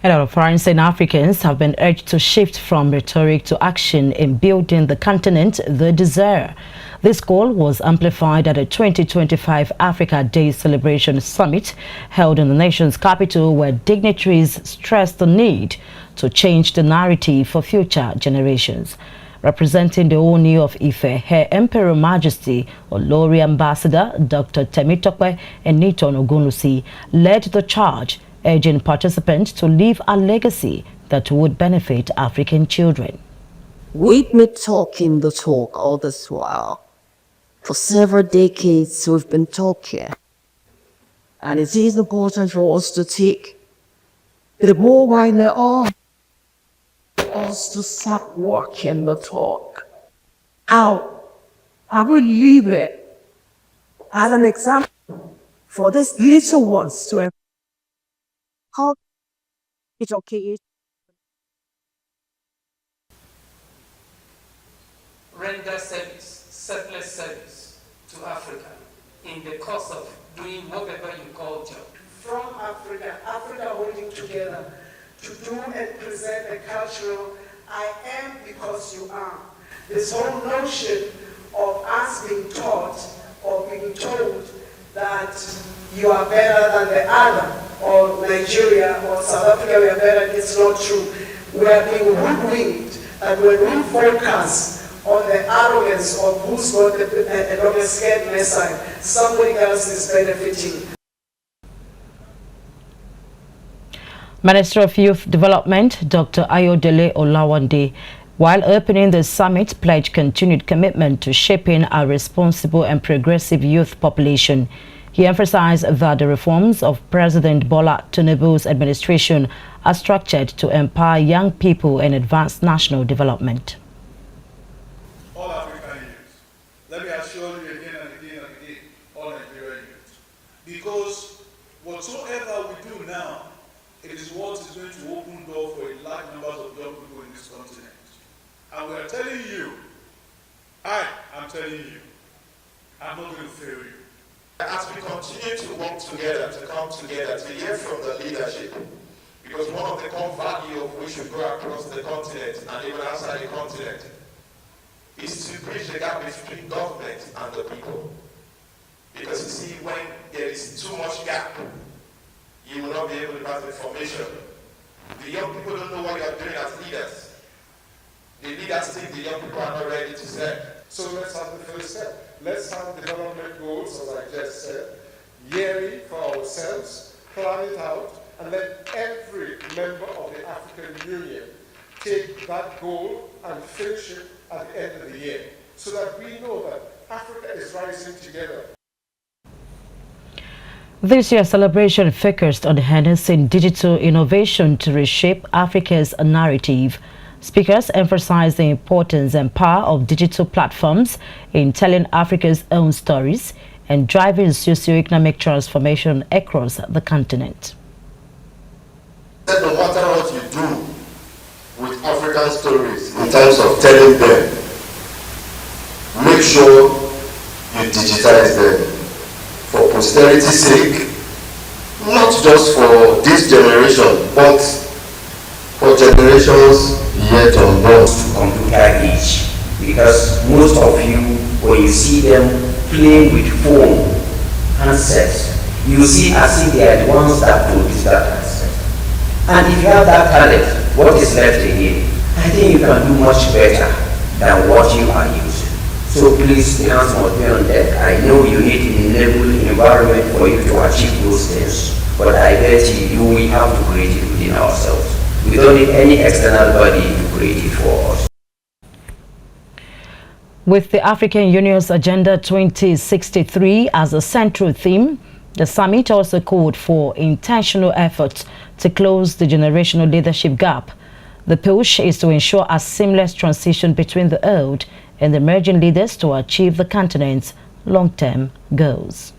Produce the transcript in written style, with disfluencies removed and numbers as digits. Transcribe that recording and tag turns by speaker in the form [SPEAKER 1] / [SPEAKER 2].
[SPEAKER 1] A lot of foreign Africans have been urged to shift from rhetoric to action in building the continent they desire. This call was amplified at a 2025 Africa Day Celebration Summit held in the nation's capital, where dignitaries stressed the need to change the narrative for future generations. Representing the Oni of Ife, Her Imperial Majesty Olori Ambassador Dr. Temitope ENITAN OGUNLUSI led the charge, urging participants to leave a legacy that would benefit African children.
[SPEAKER 2] We've been talking the talk all this while. For several decades we've been talking. And it is important for us to take the more while they are us to start working the talk. How I will leave it as an example for these little ones to how it's okay.
[SPEAKER 3] Render service, selfless service to Africa in the course of doing whatever you call job.
[SPEAKER 4] From Africa, Africa holding together to do and present a cultural I am because you are. This whole notion of us being taught or being told that you are better than the other, or Nigeria or South Africa, we are better, it's not true. We are being hoodwinked, and when we focus on the arrogance of who's got the longest scared message, somebody else is benefiting.
[SPEAKER 1] Minister of Youth Development Dr. Ayodele Olawande, while opening the summit, pledged continued commitment to shaping a responsible and progressive youth population. He emphasized that the reforms of President Bola Tinubu's administration are structured to empower young people and advance national development.
[SPEAKER 5] All African youth, let me assure you again and again and again, all Nigerian youth, because whatsoever we do now, it is what is going to open door for a large number of young people in this continent. And we are telling you, I am telling you, I'm not going to fail you.
[SPEAKER 6] As we continue to work together, to come together, to hear from the leadership, because one of the core values of which we go across the continent and even outside the continent is to bridge the gap between government and the people. Because you see, when there is too much gap, you will not be able to pass information. The young people don't know what you are doing as leaders. The leaders think the young people are not ready to serve.
[SPEAKER 7] So let's have the first step. Let's have development goals, as I just said, yearly for ourselves, plan it out, and let every member of the African Union take that goal and finish it at the end of the year, so that we know that Africa is rising together.
[SPEAKER 1] This year's celebration focused on harnessing digital innovation to reshape Africa's narrative. Speakers emphasized the importance and power of digital platforms in telling Africa's own stories and driving socio-economic transformation across the continent.
[SPEAKER 6] No matter what you do with African stories in terms of telling them, make sure you digitize them for posterity's sake, not just for this generation, but for generations yet unborn.
[SPEAKER 8] Computer age, because most of you, when you see them playing with phone handsets, you see as if they are the ones that produce that handset. And if you have that talent, what is left again? I think you can do much better than what you are using. So please, the hands must be on deck. I know you need an enabling environment for you to achieve those things, but I bet you we have to create it within ourselves. We don't need any external body to create it for us.
[SPEAKER 1] With the African Union's Agenda 2063 as a central theme, the summit also called for intentional efforts to close the generational leadership gap. The push is to ensure a seamless transition between the old and the emerging leaders to achieve the continent's long-term goals.